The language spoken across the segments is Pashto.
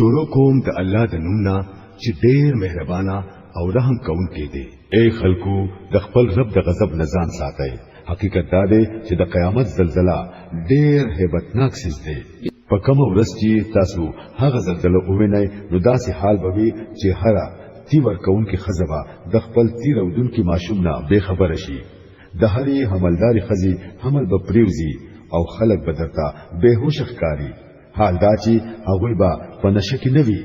شروع کوم د الله د نومنا چې ډېر مهربانا او رحم کوونکی دی. اے خلکو د خپل رب د غضب نزان ساتئ. حقیقت دا دی چې د قیامت زلزلہ ډېر hebatnak څه دی. په کوم ورځ چې تاسو هغه زلزلہ ووینئ نو داسې حال به وي چې هره تی ورکوونکی خزبه د خپل تیر ودونکي ماشوم نه بے خبر شي. د هرې حملداري خزي حمل به پریوزي او خلک به درته بهوش ښکاري. حال دا چې هغوی به په نشه کې نه وي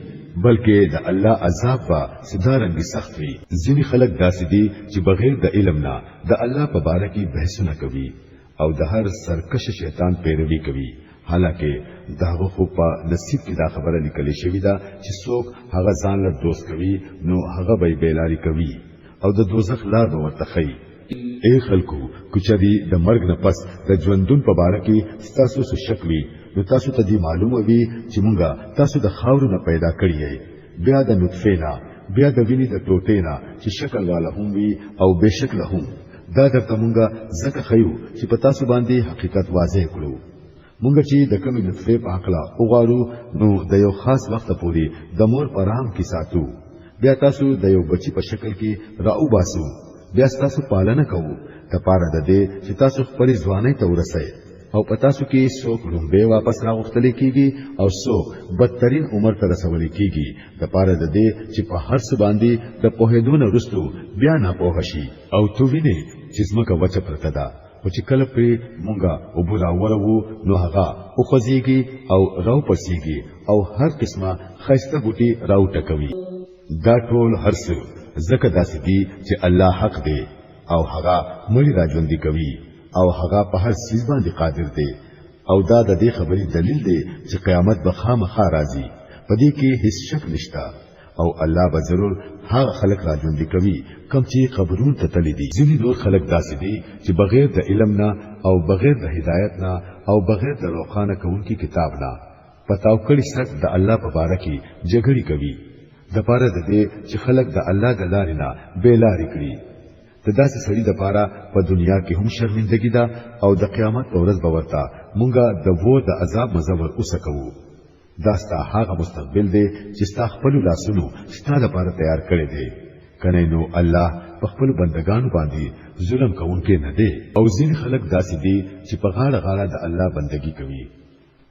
بلکې د الله عذاب به سدارنګ سخت وي. ځینې خلک داسې دي چې بغیر د علم نه د الله په باره کې بحثونه کوي او د هر سرکش شیطان پیروي کوي. حالکه داغه خو په نصیب کې دا خبره لیکل شوې ده چې څوک هغه ځان له دوست کوي نو هغه به بیلاری کوي او د دوزخ لار به ورته خي. اے خلکو کچدي د مرګ نه پس د ژوندون په باره کې تاسو څه شک وي نو تاسو ته دی معلومه وي چې مونږه تاسو د خاورو نه پیدا کړی یې بیا د نطفه نه بیا د وینې د ټوټې نه چې شکل والا هم وي او بشکل هم. دا درته مونږه ځکه خیو چې په تاسو باندې حقیقت واضح کړو. مونږ چې د کومې نطفه په عقله وغواړو نو د یو خاص وخت پورې د مور په رحم کې ساتو بیا تاسو د یو بچی په شکل کې راو باسو بیا تاسو پالنه کوو د پاره د دې چې تاسو خپل ځواني ته ورسئ او په تاسو کې څوک لومبه واپس راغختل کیږي او څوک بدترین عمر ته رسول کیږي د پاره د دې چې په هر څه باندې د پوهېدون وروسته بیا نه پوه شي او تو ویني چې زمکه وچه پرته ده او چې کله په مونږه وبورا ورو نو هغه او خوځيږي او راو پسيږي او هر قسمه خيسته بوټي راو ټکوي. دا ټول هرڅ زکه داسې دي چې الله حق دی او هغه مړي راځوندي کوي او هغه په هر څه باندې قادر دی او دا د دې خبرې دلیل دی چې قیامت به خامخا راځي. په دې کې هیڅ شک نشته او الله به ضرور هغه خلق راځوندي کوي کوم چې قبرون ته تللی دي. ځینې نور خلق داسې دي چې بغیر د علم نه او بغیر د هدایت نه او بغیر د روخانه کوونکی کتاب نه پتاو کړي سره د الله په باره کې جګړې کوي د پاره د دې چې خلق د الله د لارې نه بیلاری کړي. د داسې سړي د پاره په دنیا کې هم شرمندګي ده او د قیامت په ورځ به ورته مونږه د وو د عذاب مزور اوسکو. دا ستا هغه مستقبل دی چې ستا خپل لاسونو ستا لپاره تیار کړی دی. کنه نو الله په خپل بندگانو باندې ظلم کوونکی نه دی. او ځین خلک داسې دي چې په غاړه غاړه د الله بندگی کوي.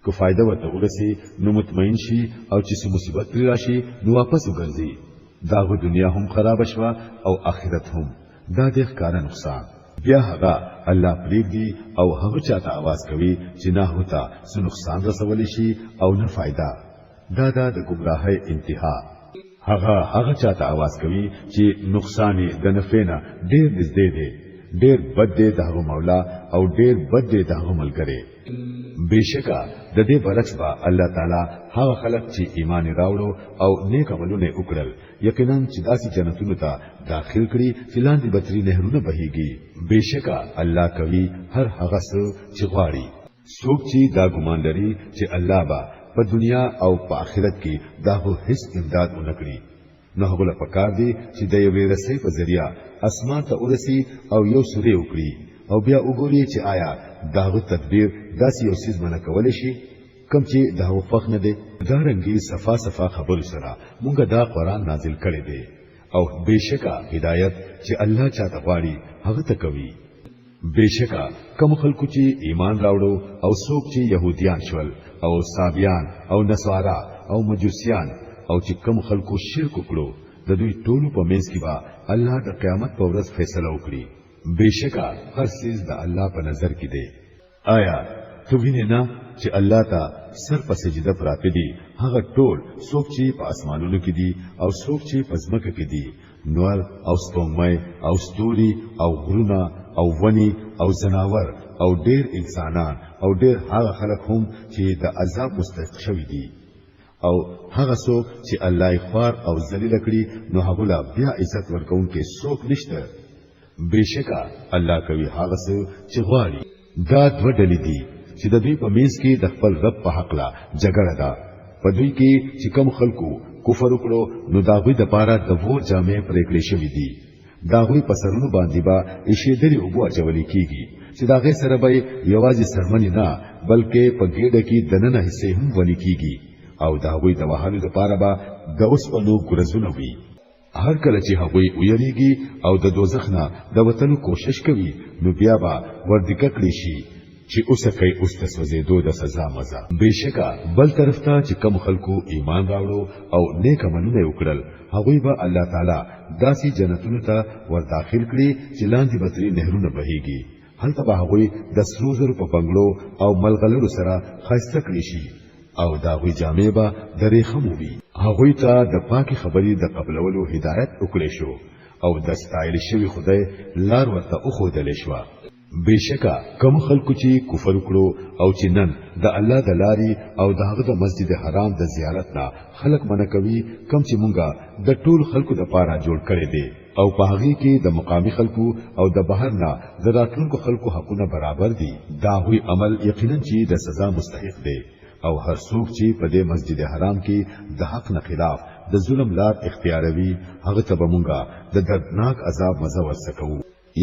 کو فائدہ ورته ورسي نو مطمئن شي او چې څه مصیبت راشي نو واپس وګرځي. داغه دنیا هم خراب شوه او آخرت هم. دا د ښکارا نقصان. بیا هغه الله پریږدي او هغه چاته आवाज کوي چې نه هوتا څه نقصان رسول شي او نه فائدہ. دا د گمراهۍ انتها. هغه چاته आवाज کوي چې نقصان د نفعنا ډېر نږدې دی. ډېر بد دی دغه مولا او ډېر بد دی دغه ملګری. بشکا د دې برعکس با الله تعالی هغه خلک چې ایمان راوړو او نیک عملونه وکړل یقینا چې داسې جنتونو ته داخل کړي چې لاندې بتري نهرونه بهيږي. بشکا الله کوي هر هغه څه چې غواړي. څوک چې دا ګمان لري چې الله با په دنیا او په آخرت کې داغه هیڅ امداد ونکړي نو هغه له پکار دي چې د یوې رسۍ په ذریعہ اسمان ته ورسي او یو سوري وکړي او بیا وګوري چې آیا داغه تدبیر داسې یو څه منع کول شي کوم چې داغه فخ نه دي. دا رنګي صفا خبر سره مونږ دا قران نازل کړی دی او بشکا هدایت چې الله چاته غواړي هغه ته کوي. بشکا کوم خلکو چې ایمان راوړو او څوک چې يهوديان شول او صابيان او نصارا او مجوسيان او چې کوم خلکو شرک وکړو د دوی ټولو په منځ کې به الله د قیامت په ورځ فیصله وکړي. بشکا هر څه د الله په نظر کې دی. آیا تو وینې نه چې الله ته سر په سجده پراته دي هغه ټول څوک چې په اسمانونو کې دي او څوک چې په ځمکه کې دي نور او سپوږمۍ او ستوري او غرونه او ونی او زناور او ډېر انسانان او ډېر هغه خلک هم چې د عذاب مستحق شوي دي او هغه څوک چې الله یې خوار او ذلیل کړي نو هغه لا بیا عزت ورکوونکي څوک نشته. بشکا الله کوي هغه څه چې غواړي. دا دوه ډلې دي چې د دوی په منځ کې د خپل رب په حق لا جګړه ده. په دوی کې چې کوم خلکو کفر وکړو نو دا غوي د پاره د وو جامې پرې کړې شوې دي. دا غوي په سرونو باندې با ایشېدلې او اچولې کیږي چې دا غي سره به یوازې سرمنې نه بلکې په ګډه کې دننه حصے هم ولي کیږي او د هغوی د وهلو لپاره به د اوسپنو ګرزونه وي. هر کله چې هغوی ویریږي او د دوزخ نه د وتلو کوشش کوي نو بیا به وردګه کړی شي چې اوسه کوي اوس د سوځېدو د سزا مزه. بېشکه بل طرف ته چې کم خلکو ایمان راوړو او نیک عملونه وکړل هغوی به الله تعالی داسې جنتونو ته ورداخل کړي چې لاندې به ترې نهرونه بهیږي. هلته به هغوی د سرو زرو په بنګلو او ملغلرو سره ښایسته کړي شي او د هغوی جامې به د ریخمو وي. هغوی ته د پاکې خبرې د قبلولو هدایت وکړی شو او د ستایل شوي خدای لار ورته وښودلی شوه. بېشکه کوم خلکو چې کفر وکړو او چې نن د الله د لارې او د هغه د مسجد حرام د زیارت نه خلک منع کوي، کوم چې مونږه د ټول خلکو د پاره جوړ کړی دی او په هغه کې د مقامی خلکو او د بهر نه د راتلونکو خلکو حقونه برابر دي. دا هوی عمل یقینا چې د سزا مستحق دی او هر څوک چې په دې مسجد حرام کې د حق نه خلاف د ظلم لار اختیاروي هغه ته به مونږه د دردناک عذاب مزه ورسکو.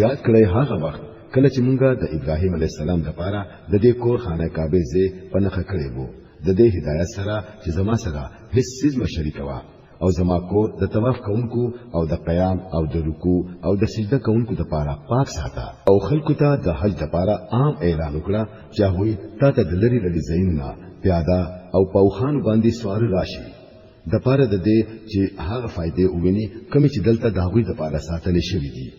یاد کړئ هغه وخت کله چې مونږه د ابراهیم علیه السلام لپاره د دې کور خانه کعبه زې پنخه کړې وو د دې هدایت سره چې زما سره هیڅ څه مشرک وا او زما کور د طواف کوونکو او د قیام او د رکوع او د سجده کوونکو لپاره پاک ساته او خلکو ته د حج لپاره عام اعلان وکړه چې هغوی ته د لری لري زینونه پیاده او پوخان باندې سوار راشي د پاره د دې چې هغه فائدې وګڼي کوم چې دلته د هغوی لپاره ساتل شوی دي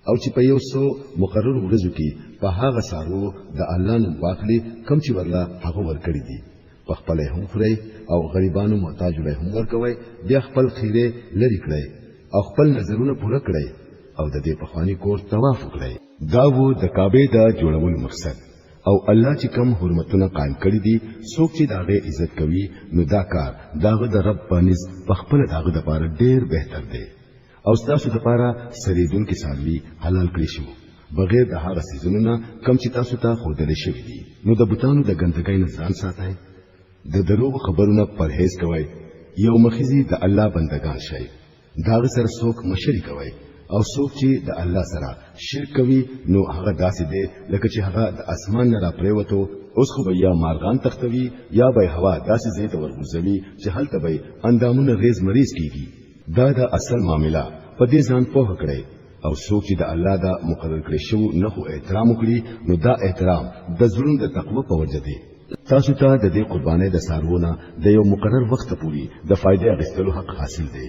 او چې په یو څو مقرر ورځو کې په هغه سارو د الله نوم واخلي کوم چې ورلا هغه ورکړي دي په خپل هم خوري او غریبانو محتاج له هم ورکوي بیا خپل خیره لري کړی او خپل نظرونه پوره کړی او د دې په خواني کور طواف وکړي. دا وو د کعبه د جوړولو مقصد او الله چې کوم حرمتونه قائم کړی دي څوک چې داغه عزت کوي نو دا کار داغه د رب باندې په خپل داغه د لپاره ډیر بهتر دی او تاسو لپاره سریدون کې سالوي حلال کړی شو بغیر د هغه سيزونو کم چې تاسو ته خودل شوی دي. نو د بوتانو د ګندګۍ نه ځان ساتئ، د دروغ خبرونه پرهیز کوئ، یو مخزي د الله بندگان شئ، داغه سره څوک مشرک کوي او څوک چې د الله سره شرک کوي نو هغه داسې دی لکه چې هغه د اسمان نه را پریوتو اوس خو به یا مارغان تختوي یا به هوا داسې ځای ته ورغورځوي چې هلته به اندامونه ریز مریض کیږي. دا د اصل معاملہ په دې ځان پوه کړئ او څوک چې د الله دا مقرر کړی شو نه خو احترام وکړي نو دا احترام د زړونو د تقوا په وجه دی. تاسو ته د دې قربانۍ د سارونه د یو مقرر وخت پورې د فائدې اخیستلو حق حاصل دی.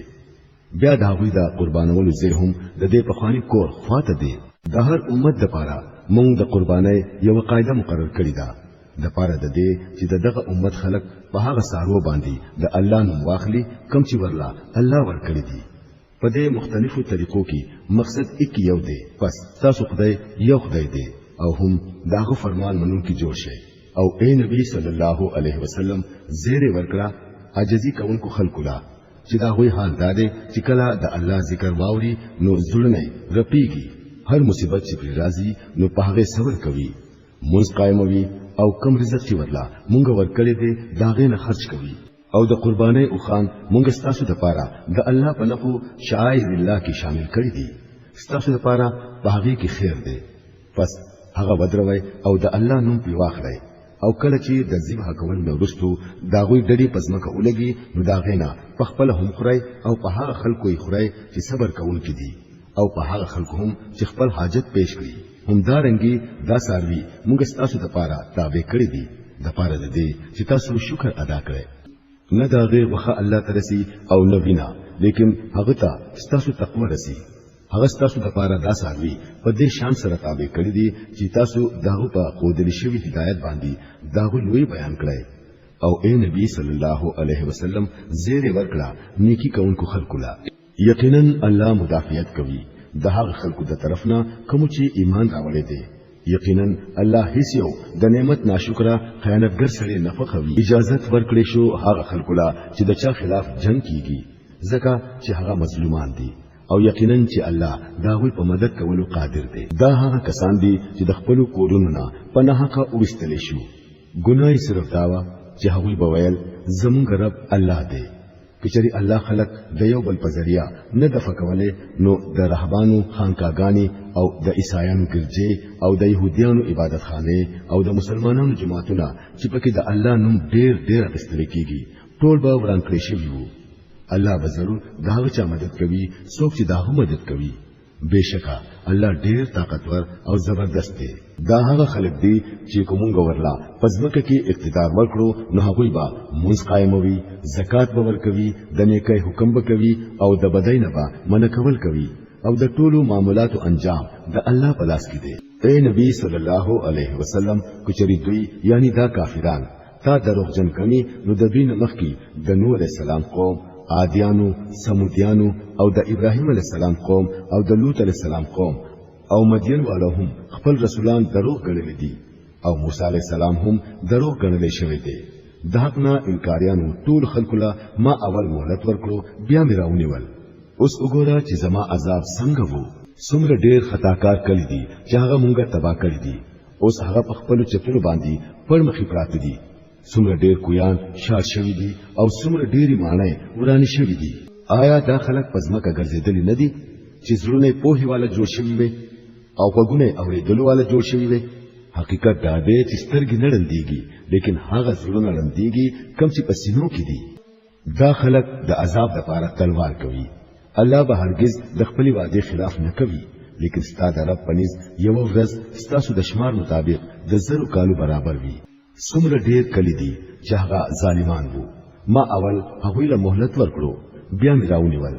بیا دا غوی د قربانولو ځای هم د دې په خواني کور خواته دی. د هر امت لپاره موږ د قربانۍ یو قاعده مقرر کړې ده د پاره د دې چې دغه امت خلق په هغه سارو باندې د الله نوم واخلي کوم چې ورلا الله ورکړي دي. په دې مختلفو طریقو کې مقصد یک یو دی، پس تاسو خدای یو خدای دی او هم داغه فرمان منونکي جوړ شئ. او اے نبی صلی الله علیه وسلم زیر ورکړه عاجزی کوونکو خلقو لا چې دا وی حال داده چې کله د الله ذکر واوري نو زړونه رپیږي، هر مصیبت چې پر راځي نو په هغه صبر کوي، موږ قائموي او کم رزق چې ورلا مونږ ورکړې دي داغه نه خرج کوي او د قربانۍ او خان مونږ ستاسو لپاره د الله په لخوا شعائر الله کې شامل کړی دي، ستاسو لپاره په هغه کې خیر دی. پس هغه ودروي او د الله نوم په واخلئ او کله چې د ذبح کول نو رستو داغوی ډډې پزماکه ولګي نو داغه نه په خپل هم خوري او په هغه خلکو یې خوري چې صبر کوونکي دي او په هغه خلکو هم چې خپل حاجت پیش کړي. همدارنګي دا ساروي موږ ستاسو لپاره تابع کړی دي د پاره د دې چې تاسو شکر ادا کړئ. نه داغه وخه الله ترسي او نه وینا لیکن هغه ته ستاسو تقوا رسي. هغه ستاسو لپاره دا ساروي په دې شان سره تابع کړی دي چې تاسو داغه په قودل شوی هدایت باندې داغه لوی بیان کړئ. او اے نبی صلی الله علیه وسلم زیر ورکړه نیکی کوونکو خلقو لا یقینا الله مدافعت کوي د هغه خلکو د طرفنا کوم چې ایمان راوړي دي. یقینا الله هیڅ یو د نعمت ناشکرا خیانتګر سره نه فخوي. اجازه ورکړې شو هغه خلکو لا چې د چا خلاف جنگ کیږي ځکه چې هغه مظلومان دي او یقینا چې الله داوی په مدد کولو قادر دی. دا هغه کسان دي چې د خپل کورونو نه په نه حق اوستل شو. ګناي صرف داوا چې هغه بویل زمونږ رب الله دی. کچری الله خلق د یو بل په ذریعہ نه د فکولې نو د رهبانو خانقاګانی او د عیسایانو ګرځي او د يهوديانو عبادت خانه او د مسلمانانو جماعتونه چې پکې د الله نوم ډېر ډېر استل کیږي ټول به وران کړی شوي وو الله به ضرور داغه چا مدد کوي څوک چې داغه مدد کوي بشکا الله ډیر طاقتور او زبردست دی دا هغه خلک دي چې کومه ورلا پزمکه کې اقتدار ورکړو نو هغه به مونږ قائموي زکات به ورکوي د نیکي حکم به کوي او د بدای نه به من کول کوي او د ټولو معاملاتو انجام د الله په لاس کې دی اے نبی صلی الله علیه وسلم کچری دوی یعنی دا کافران تا دروغجن کړي نو د دوی نه مخکې د نوح علیہ السلام قوم عادیانو سمودیانو او د ابراهیم علیہ السلام قوم او د لوط علیہ السلام قوم او مدین والو هم خپل رسولان دروغ ګڼل دي او موسی علیہ السلام هم دروغ ګڼل شوی دی داغنا انکاریانو ټول خلکو لا ما اول مهلت ورکړو بیا مې راونیول اوس وګوره چې زما عذاب څنګه وو څومره ډیر خطاکار کړی دي چې هغه مونږه تباہ کړی دي اوس هغه په خپل چپلو باندې پړمخې پراته دي څومره ډیر کویان شاد شوی دي او څومره ډیری معنی ورانی شوی دي آیا دا خلک پزماکه ګرځیدلی نه دي چې زړونه په هیواله جوړ شوی وي او وګونه اوریدلو والا جوړ شوی وي حقیقت دا دی چې سترګې نه لندېږي لیکن هغه زړونه لندېږي کوم چې پسینو کې دي دا خلک د عذاب لپاره تلوار کوي الله به هرگز د خپل وعده خلاف نه کوي لیکن ستاسو رب پنځ یو ورځ ستاسو د شمار مطابق د زرو کالو برابر وي څومره ډیر کلی دي چې هغه ظالمان وو ما اول هغه له مهلت ورکړو بیا مې راونیول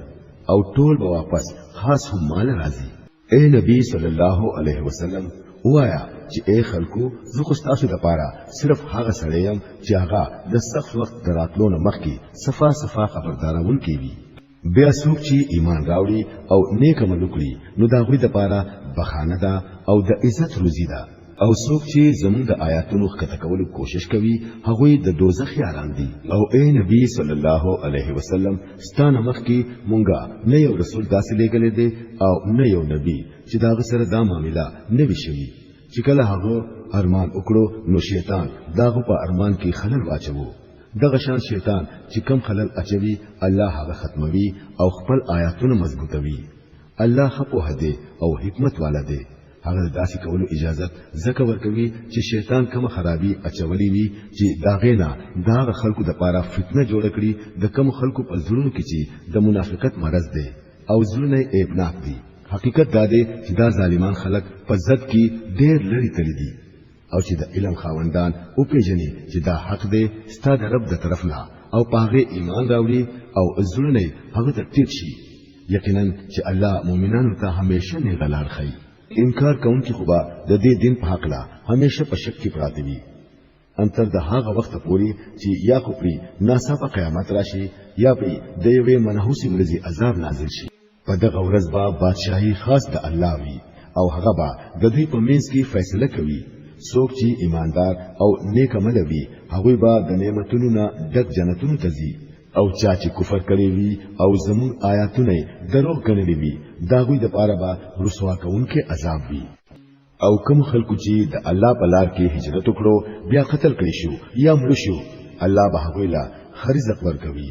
او ټول به واپس خاص هم مال راځي اے نبی صلی الله علیه وسلم وایا چې اے خلکو زه خو تاسو لپاره صرف هغه سره یم چې هغه د سخت وخت دراتلو نه مخکې صفا خبردارون کوي بیا څوک چې ایمان راوړي او نیک عمل وکړي نو دا غوړي لپاره بخانه ده او د عزت روزي ده او څوک چې زموږ د آیاتونو ښکته کولو کوشش کوي هغه د دوزخ یاران دي او اے نبی صلی الله علیه وسلم ستانه مخکې مونږه نه یو رسول داسې لګلې دي او نه یو نبی چې دا سره دا معاملې نه وشوي چې کله هغه ارمان وکړو نو شیطان داغه په ارمان کې خلل واچو دغه شان شیطان چې کم خلل اچوي الله هغه ختموي او خپل آیاتونه مضبوطوي الله خپو هده او حکمت والا دی هغه داسې کولو اجازه زکه ورکوي چې شیطان کوم خرابي اچولي وي چې داغینا داغه خلکو د پاره فتنه جوړ کړي د کوم خلکو په زړونو کې چې د منافقت مرض دی او زړونه ابناک دي حقیقت دا دی چې دا ظالمان خلک په ضد کې ډېر لري تللی دي او چې د علم خاوندان او پیژني چې دا حق دی ستاسو د رب د طرف نه او پاغه ایمان راوړي او زړونه هغه ته ټیټ شي یقینا چې الله مؤمنانو ته همیشه نه غلار خي انکار کوونکی خوبا د دې دین په حق لا همیشه په شک کې پراته وي انتر د هغه وخت پوري چې یا کو پری ناڅاپه قیامت راشي یا پری د یوې منحوسي ورځي عذاب نازل شي په دغه ورځ به بادشاہي خاص د الله وي او هغه به د دې په منځ کې فیصله کوي څوک چې ایماندار او نیک عمل وي هغه به د نعمتونو نه ډک جنتونو ته ځي او چا چې کفر کړی وي او زمون آیاتونه دروغ ګڼلې وي داغوی د پاره به رسوا کوونکې عذاب وي او کوم خلکو چې د الله په لار کې هجرت وکړو بیا قتل کړي شو یا مړ شو الله به هغوی لا خرزق ورکوي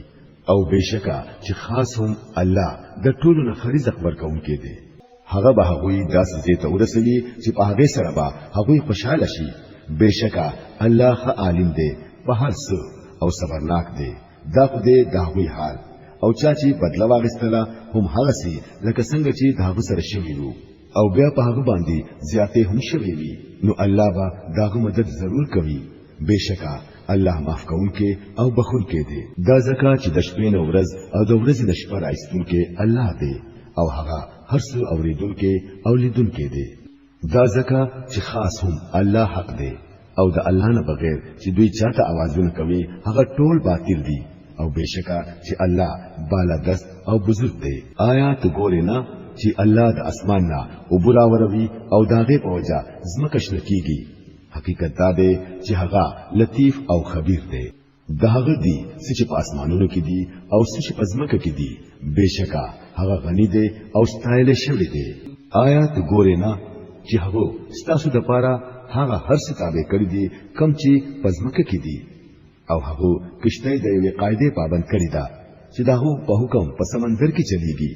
او بشکا چې خاص هم الله د ټولو نه خرزق ورکوونکی دی هغه به هغوی داسې ځای ته ورسوي چې په هغه سره به هغوی خوشاله شي بشکا الله ښه عالم دی په هر څه او صبرناک دی دا خو دې د هغوی حال او چا چې بدلا واغستله هم هغه سي لکه څنګه چې د هغه سره شوی وو او بیا په هغه باندې زیاتې هم شوی وي نو الله به داغه مدد ضرور کوي بشکا الله معاف کوونکی او بخښونکی دی دا زکات چې د شپې نه ورځ او د ورځې د شپه راځونکی الله دی او هغه هر څه اوریدونکی او لیدونکی دی دا زکات چې خاص هم الله حق دی او د الله نه بغیر چې دوی چاته आवाजونه کوي هغه ټول باطل دي او بشکا چې الله بالا دست او بزرگ دی آیا ته ګورې نه چې الله د اسمان نه او براوروي او داغه په وجه زمکش لکېږي حقیقت دا دی چې هغه لطیف او خبیر دی داغه دی چې په اسمانونو کې دی او چې په زمکه کې دی بشکا هغه غنی دی او ستایل شوی دی آیا ته ګورې نه چې هغه ستاسو د پاره هغه هر څه تابع کړی دي کم چې پزمکه کې دي او هغه کشته د یوې قاعده پابند کړی دا چې داغه په حکم په سمندر کې چلیږي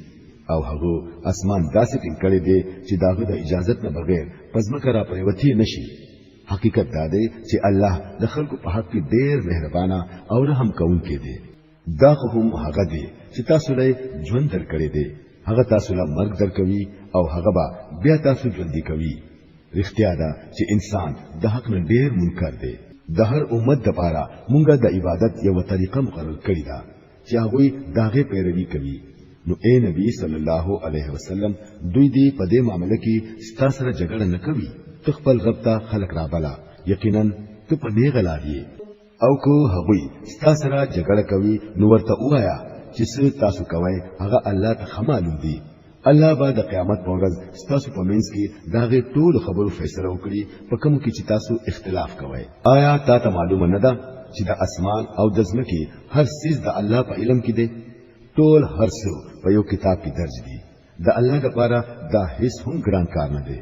او هغه اسمان داسې ټینګ کړی دی چې داغه د اجازه نه بغیر پزمکه را پریوتی نشي حقیقت دا دی چې الله د خلکو په حق کې ډېر مهربانه او رحم کوونکی دی دا هم هغه دی چې تاسو له ژوند درکړې دی هغه تاسو له مرګ درکوي او هغه به بیا تاسو ژوندۍ کوي رښتیا ده چې انسان د حق نه ډیر منکر دی د هر امت لپاره مونږه د عبادت یو طریقه مقرر کړې ده چې هغه داغه پیروي کوي نو اے نبی صلی الله علیه وسلم دوی دې په دې معاملې کې ستاسو سره جګړه نه کوي تخپل رب ته خلق را بلا یقینا ته په دې غلاړې او کو هغه ستاسو سره جګړه کوي نو ورته وایا چې څه تاسو کوي هغه الله ته معلوم دی الله به د قیامت په ورځ ستاسو په منځ کې داغه ټول خبرو فیصله وکړي په کوم کې چې تاسو اختلاف کوئ آیا تاسو معلومه نه ده چې د اسمان او د ځمکې هر څه د الله په علم کې دی ټول هر څه په یو کتاب کې درج دي د الله لپاره دا هیڅ هم ګران کار نه دی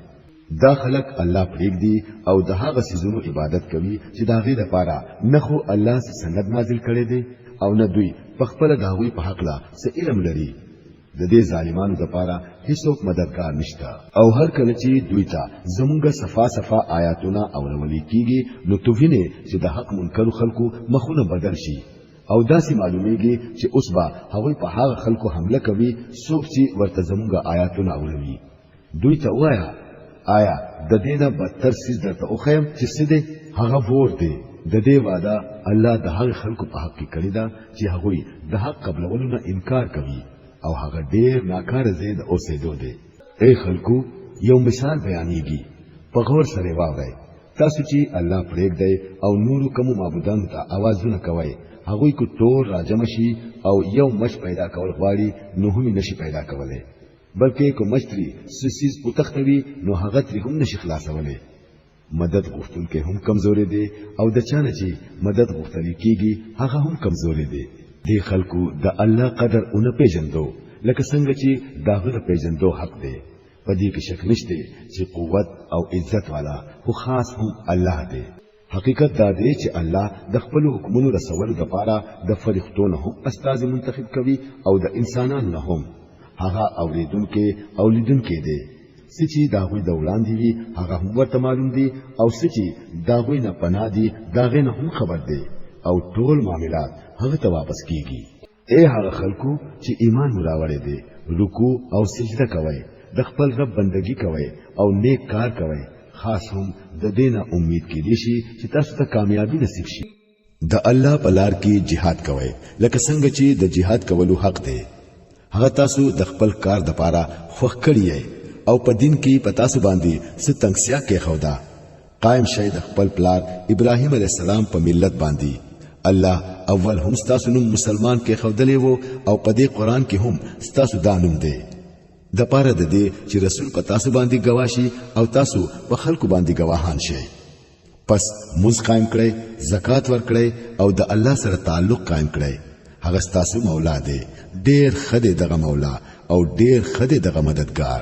دا خلق الله پرېږدي او د هغه سيزونو عبادت کوي چې دا غي لپاره نه خو الله سند نازل کړي دي او نه دوی په خپل داوی په حق لا څه علم لري د دې ظالمانو لپاره هیڅوک مددگار نشته او هر کله چې دوی ته زمونږه صفا آیاتونه اورول کیږي نو توهینه چې د حق منکر خلکو مخونه بدل شي او داسې معلومیږي چې اوس به هغوی په هغه خلکو حمله کوي څوک چې ورته زمونږه آیاتونه اوري دوی ته وایا آیا د دې نه بدتر څه درته اوخیم چې څه دی هغه ور دی د دې وعده الله د هغه خلکو په حق کې کړی دا چې هغوی د حق قبلولو نه انکار کوي او هغه ډیر ناکاره زید اوسېدو دی اے خلکو یو مثال بیانېږي په غور سره واورئ تاسو چې الله پرېږدئ او نور کوم معبودان ته आवाजونه کوي هغوی کو ټول راجم شي او یو مش پیدا کول غواړي نو هم نشي پیدا کولای بلکې کو مشتري سسیز پوتختوي نو هغه تری هم نشي خلاصولای مدد غوښتونکي هم کمزوري دي او د چانه چې مدد غوښتل کیږي هغه هم کمزوري دي دی خلکو د الله قدر اون پیژندو لکه څنګه چې داغه پیژندو حق دی په دې کې شک نشته چې قوت او عزت والا خو خاص هم الله دی حقیقت دا دی چې الله د خپل حکمونو رسولو لپاره د فرښتو نه هم استاد منتخب کوي او د انسانانو نه هم هغه اوریدونکو او لیدونکو دی سچي داغوی د وړاندې وي هغه هم ورته معلوم دي او سچي داغوی نه پناه دي داغه نه هم خبر دی او ټول معاملات هغه ته واپس کیږي اے هغه خلکو چې ایمان راوړی دي رکوع او سجده کوي د خپل رب بندگی کوي او نیک کار کوي خاص هم د دینه امید کړي شي چې تاسو ته کامیابی نصیب شي د الله په لار کې jihad کوي لکه څنګه چې د jihad کولو حق دی هغه تاسو د خپل کار د پاره خوښ کړی او په دین کې پتا سو باندې ستنګسیا کې خودا قائم شهید خپل پلار ابراهيم عليه السلام په ملت باندې الله اول هم ستاسو نوم مسلمان کې خودلې وو او په دې قران کې هم ستاسو دانوم دی د پاره د دې چې رسول په تاسو باندې گواشي او تاسو په خلکو باندې گواهان شئ پس موږ قائم کړئ زکات ورکړئ او د الله سره تعلق قائم کړئ هغه ستاسو مولا دی ډېر خدای دغه مولا او ډېر خدای دغه مددگار